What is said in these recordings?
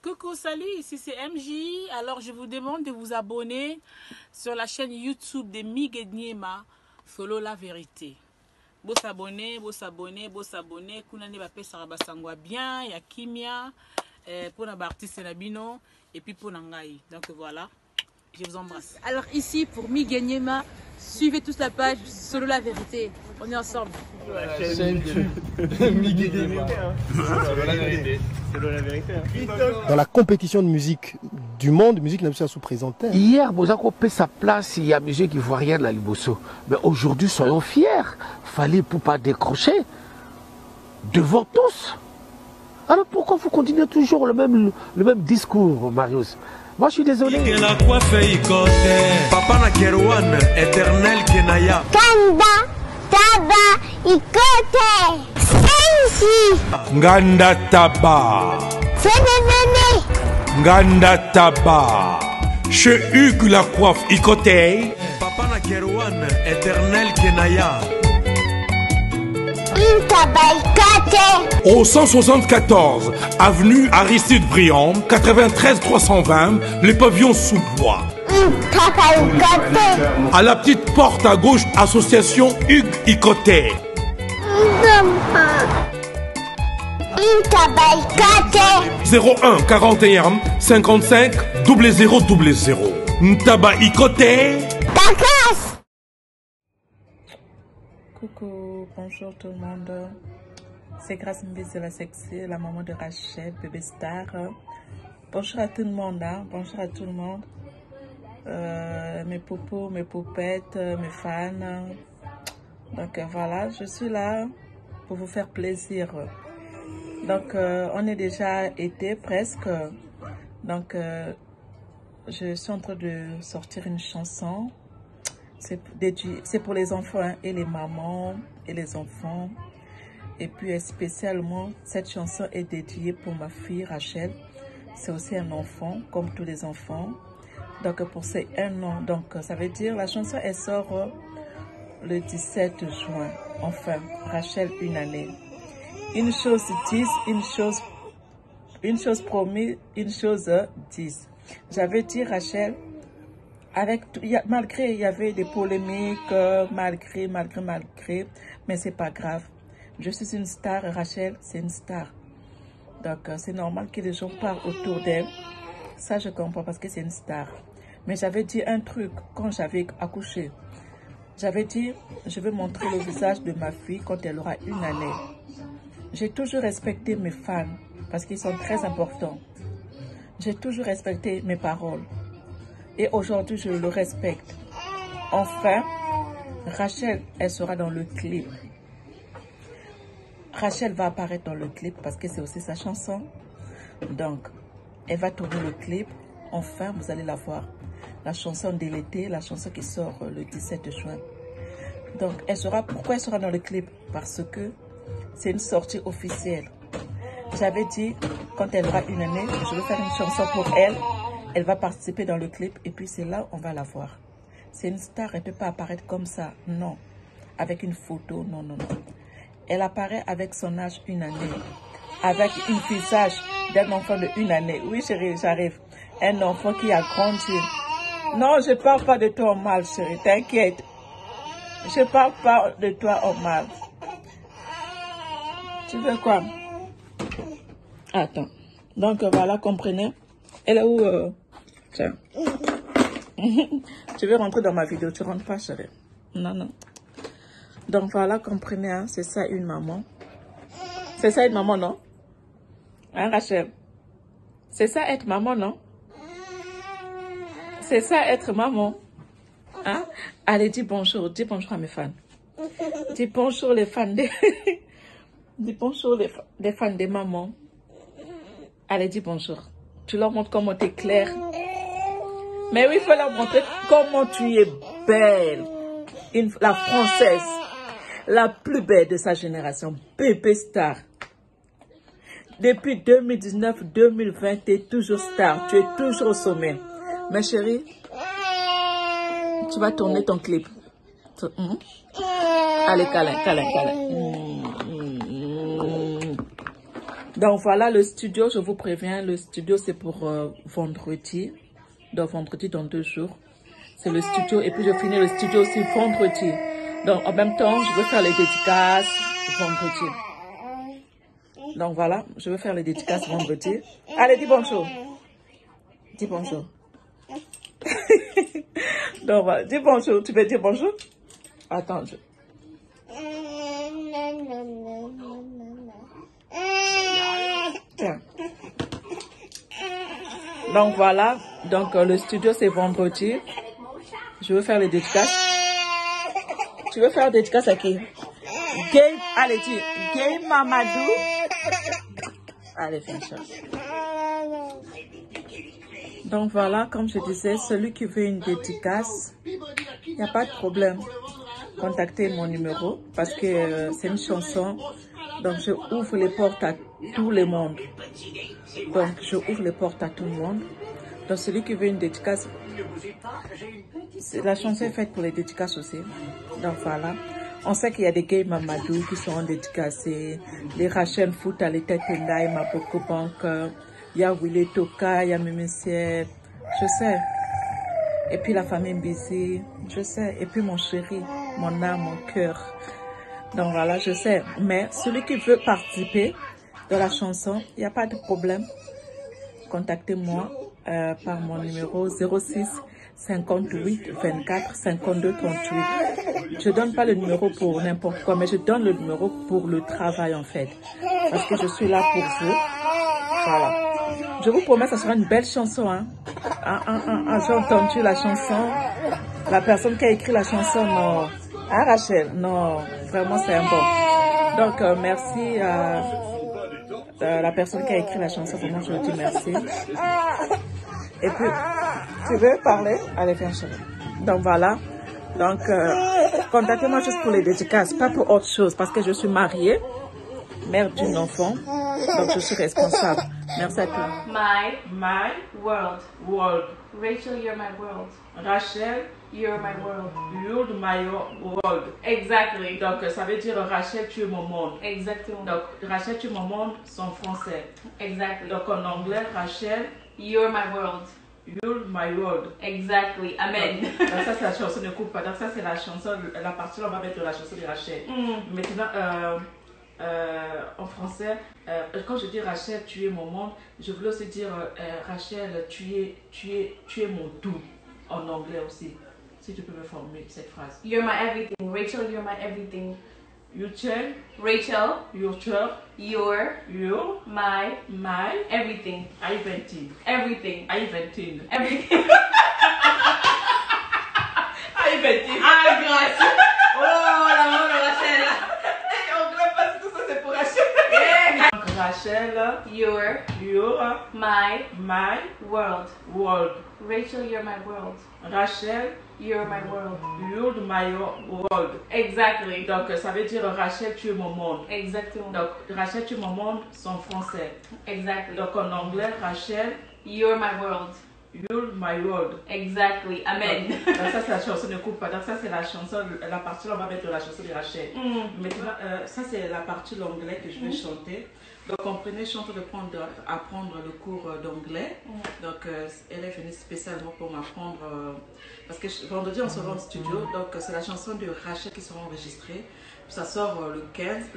Coucou, salut, ici c'est MJ. Alors je vous demande de vous abonner sur la chaîne YouTube de Migueniema, Solo la vérité. Beau s'abonner, beau s'abonner, beau s'abonner. Kounane bape sarabasangwa bien, ya kimia, pour la artiste Nabino et puis pour Nangaï. Donc voilà, je vous embrasse. Alors ici pour Migueniema, suivez tous la page Solo la vérité. On est ensemble. Dans la compétition de musique du monde, musique n'a pas sous-présenté. Hier, Bozako paie sa place, il y a musique ivoirienne à Liboso. Mais aujourd'hui, soyons fiers. Fallait pour pas décrocher devant tous. Alors pourquoi vous continuez toujours le même discours, Marius? Moi, je suis désolé. Papa na Kerwan, éternel Kenaya. Kanda, Taba, Ikote. Sensi. Nganda Taba. Fenenene. Nganda Taba. Chez Hugues la coiffe Ikote. Papa na Kerwan, éternel Kenaya. Au 174, avenue Aristide Briand, 93 320, les pavillons sous bois. À la petite porte à gauche, association Hugues Ikoté. 01 41 55 0000. Ntaba Ikoté. Coucou, bonjour tout le monde. C'est Grâce Mbis de la Sexy, la maman de Rachel, bébé star. Bonjour à tout le monde, hein? Bonjour à tout le monde. Mes poupous, mes poupettes, mes fans. Donc voilà, je suis là pour vous faire plaisir. Donc on est déjà été presque. Donc je suis en train de sortir une chanson. C'est pour les enfants, hein, et les mamans et les enfants. Et puis spécialement, cette chanson est dédiée pour ma fille Rachel. C'est aussi un enfant, comme tous les enfants. Donc pour ces 1 an, donc ça veut dire la chanson elle sort le 17 juin. Enfin, Rachel, 1 année. Une chose 10, une chose promise, une chose 10. J'avais dit Rachel, malgré il y avait des polémiques, malgré, mais c'est pas grave. Je suis une star, Rachel, c'est une star. Donc c'est normal que les gens parlent autour d'elle. Ça je comprends parce que c'est une star. Mais j'avais dit un truc quand j'avais accouché. J'avais dit, je vais montrer le visage de ma fille quand elle aura 1 année. J'ai toujours respecté mes fans parce qu'ils sont très importants. J'ai toujours respecté mes paroles. Et aujourd'hui, je le respecte. Enfin, Rachel, elle sera dans le clip. Rachel va apparaître dans le clip parce que c'est aussi sa chanson. Donc, elle va tourner le clip. Enfin, vous allez la voir. La chanson de l'été, la chanson qui sort le 17 juin. Donc, pourquoi elle sera dans le clip? Parce que c'est une sortie officielle. J'avais dit, quand elle aura 1 année, je vais faire une chanson pour elle. Elle va participer dans le clip et puis c'est là on va la voir. C'est une star, elle ne peut pas apparaître comme ça, non. Avec une photo, non. Elle apparaît avec son âge 1 année. Avec un visage d'un enfant de 1 année. Oui chérie, j'arrive. Un enfant qui a grandi. Non, je ne parle pas de toi en mal chérie, t'inquiète. Je ne parle pas de toi en mal. Tu veux quoi? Attends. Donc voilà, comprenez. Elle est où tiens. Tu veux rentrer dans ma vidéo, tu rentres pas, chérie. Non. Donc voilà, comprenez, hein, c'est ça une maman. C'est ça être maman, non? Hein, Rachel? C'est ça être maman, non? C'est ça être maman. Hein? Allez, dis bonjour à mes fans. Dis bonjour les fans de... dis bonjour les fans des mamans. Allez, dis bonjour. Tu leur montres comment tu es claire. Mais oui, il faut leur montrer comment tu es belle. La française. La plus belle de sa génération. Bébé star. Depuis 2019-2020, tu es toujours star. Tu es toujours au sommet. Ma chérie, tu vas tourner ton clip. Allez, câlin. Donc voilà le studio, je vous préviens, le studio c'est pour vendredi. Donc vendredi dans 2 jours. C'est le studio et puis je finis le studio aussi vendredi. Donc en même temps, je veux faire les dédicaces vendredi. Donc voilà, je veux faire les dédicaces vendredi. Allez, dis bonjour. Dis bonjour. Donc voilà, dis bonjour. Tu veux dire bonjour? Attends. Tiens. Donc voilà, donc le studio c'est vendredi. Je veux faire les dédicaces. Tu veux faire des dédicaces à qui? Gay, allez dis, Gay Mamadou. Allez, fais une chose. Donc voilà, comme je disais, celui qui veut une dédicace, il n'y a pas de problème. Contactez mon numéro parce que c'est une chanson. Donc je ouvre les portes à tout le monde. Donc je ouvre les portes à tout le monde. Donc celui qui veut une dédicace, la chanson est faite pour les dédicaces aussi. Donc voilà. On sait qu'il y a des Gay Mamadou qui seront dédicacés. Les Rachel Fouta, les Tetendai, Mapoko Bank. Il y a Willy Toka, il y a Mimissier. Je sais. Et puis la famille Mbisi. Je sais. Et puis mon chéri, mon âme, mon cœur. Donc voilà, je sais. Mais celui qui veut participer de la chanson, il n'y a pas de problème. Contactez-moi par mon numéro 06 58 24 52 38. Je donne pas le numéro pour n'importe quoi, mais je donne le numéro pour le travail en fait. Parce que je suis là pour vous. Voilà. Je vous promets, ça sera une belle chanson. Hein. J'ai entendu la chanson. La personne qui a écrit la chanson, non. Ah Rachel, non. Vraiment, c'est un bon. Donc, merci à la personne qui a écrit la chanson. Vraiment, je vous dis merci. Et puis, tu veux parler? Allez, viens chez moi. Donc, voilà. Donc, contactez-moi juste pour les dédicaces, pas pour autre chose, parce que je suis mariée, mère d'une enfant, donc je suis responsable. Merci à toi. My world. Rachel, you're my world. Rachel, you're my world. You're my world. Exactly. Donc, ça veut dire Rachel, tu es mon monde. Exactement. Donc, Rachel, tu es mon monde, c'est en français. Exactly. Donc, en anglais, Rachel, you're my world. You're my world. Exactly. Amen. Donc, ça, c'est la chanson, ne coupe pas. Donc, ça, c'est la chanson, la partie là, on va mettre la chanson de Rachel. Maintenant, en français, quand je dis Rachel, tu es mon monde, je voulais aussi dire Rachel, tu es mon tout. En anglais aussi. Si tu peux me former cette phrase. You're my everything. Rachel, you're my everything. Rachel, you're my everything. Everything. Ah, grâce. Oh, la maman de Rachel. On ne voulait pas tout ça, c'est pour Rachel. Rachel, you're my world. Rachel, you're my world. Rachel, you're my world. You're my world. Exactly. Donc, ça veut dire Rachel, tu es mon monde. Exactement. Donc, Rachel, tu es mon monde, c'est en français. Exactly. Donc, en anglais, Rachel, you're my world. You're my world. Exactly. Amen. Donc, ça, c'est la chanson, ne coupe pas. Donc, ça, c'est la chanson, la partie là, on va mettre la chanson de Rachel. Maintenant, ça, c'est la partie l'anglais que je vais chanter. Donc, on prenait chance apprendre le cours d'anglais. Donc, elle est venue spécialement pour m'apprendre. Parce que vendredi, on sera en studio. Donc, c'est la chanson de Rachel qui sera enregistrée. Ça sort le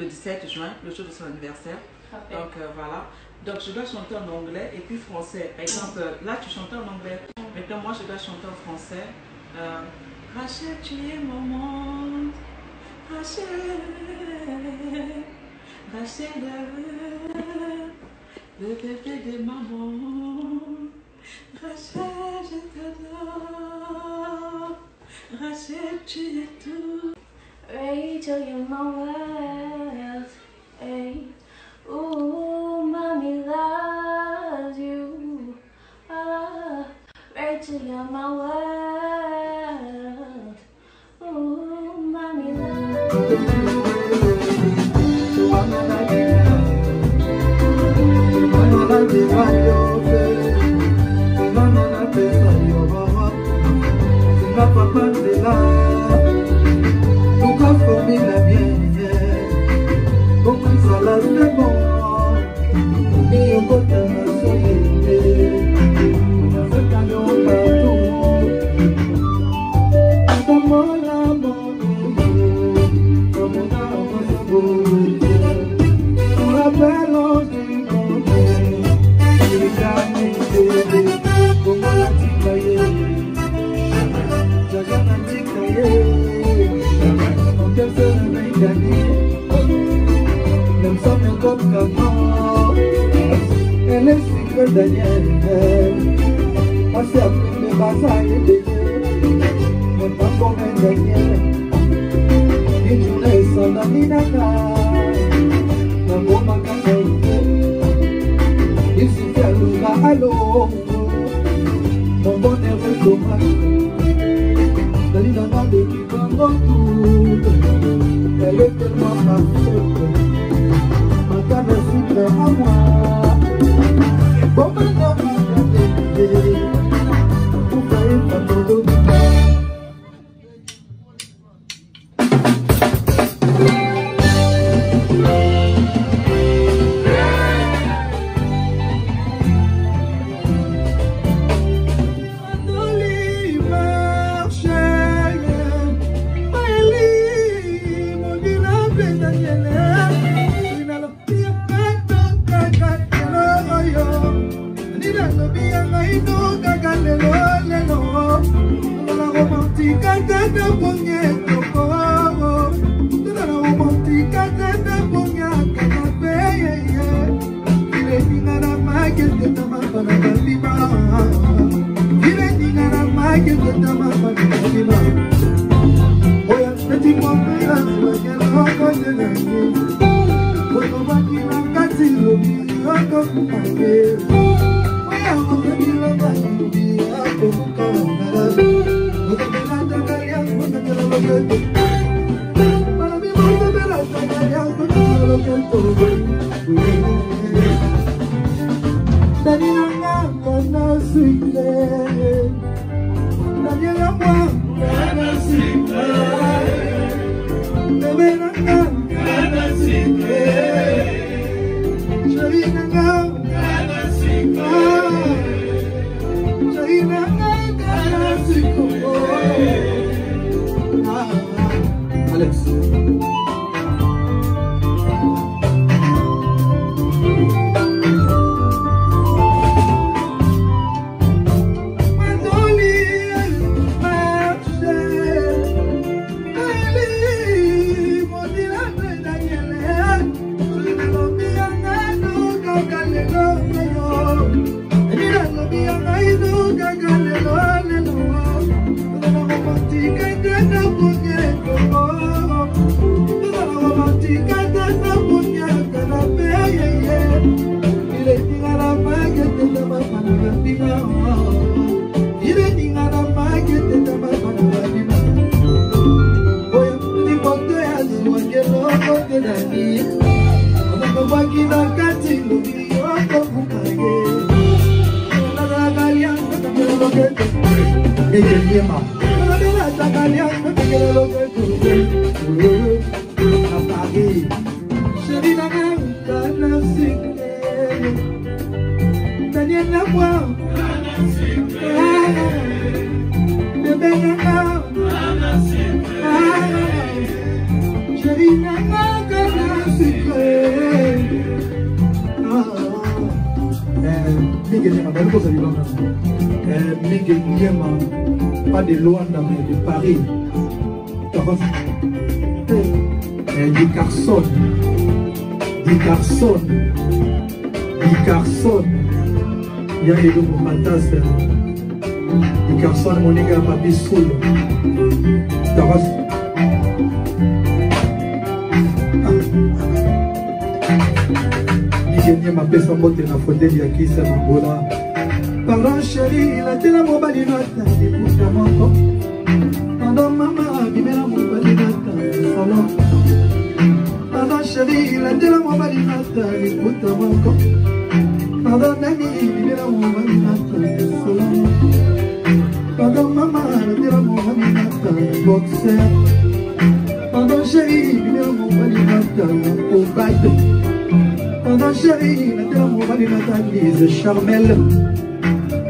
17 juin, le jour de son anniversaire. Okay. Donc, voilà. Donc, je dois chanter en anglais et puis français. Par exemple, là, tu chantais en anglais. Maintenant, moi, je dois chanter en français. Rachel, tu es mon monde. Rachel. Rachel, le bébé de maman. Rachel, je t'adore. Rachel, tu es tout. Rachel, you're my world. Hey. Ooh, mommy loves you. Ah, Rachel, you're my world. Ooh, mommy loves you. Beaucoup ça là c'est bon. Daniel, passer le bazar et le mon papa Daniel, et tu laisses son ami Nana, la bombe à il se fait à l'eau, mon bonheur est dommage, Dalina n'a de qui va retour, elle est tellement parfaite, ma canne est super à moi. Bon, maintenant, vous voyez pas de pas de Luanda mais de Paris. Di Carson. Il y a des gens matas. Di Carson mon nègre papi soul. Ni ma pesa mote na fondeli ya kisa mabola. Pardon chérie, la tela mobali nota di puta moko. Pardon mama, bimela mobali nota salon. Pardon chérie, la tela mobali nota di puta moko. Pardon nani, bimela mobali nota salon. Pardon mama, la tela mobali nota boxer. Pardon chérie, bimela mobali nota obade. Pardon chérie, la tela mobali nota Lise Charmel.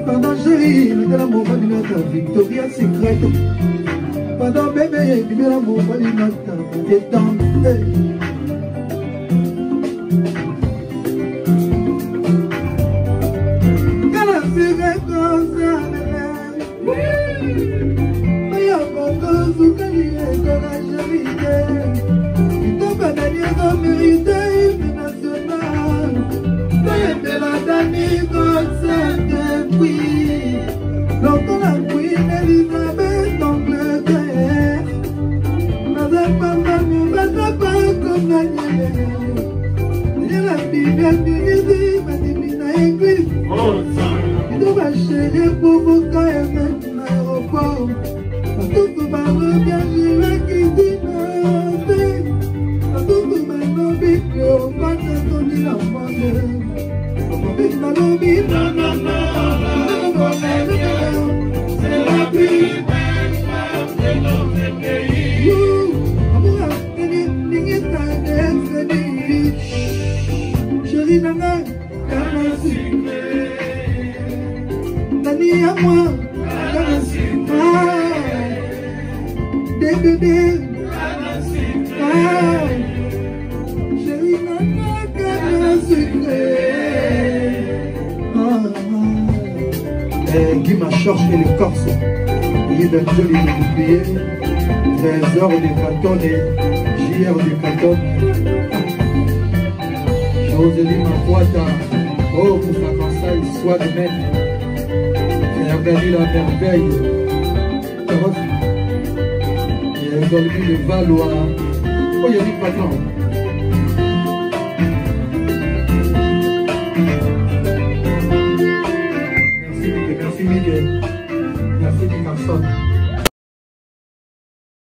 Pardon chérie, le l'amour va d'une autre Victoria Secret. Pardon bébé, le l'amour va d'une autre détente. Quand la fille comme ça, mais y'a pas de soukalie de la charité. Il tombe à Daniel comme mérité, national. Mais la Dani comme ça. chérie provoca et même l'aéroport. Tout parle bien, je vais quitter ma vie. Tout maintenant, big girl, pas d'attendu la femme. Big na lobby, non, non, non, non, c'est la vie. Chérie Nana, Kana Sucré. Nani à moi, Kana Sucré. Des bébés, Kana Sucré. Chérie Nana, Kana Sucré. Guy Machorche et le Corse. Il est d'un joli oublié. Trésor des cantons et JR des cantons. Joséline Makwata, oh pour sa conseil, soit de même. J'ai regardé la merveille. Il a dormi le Valois. Oh, il y a dit patron. Merci Miguel. Merci Miguel. Merci Dickerson.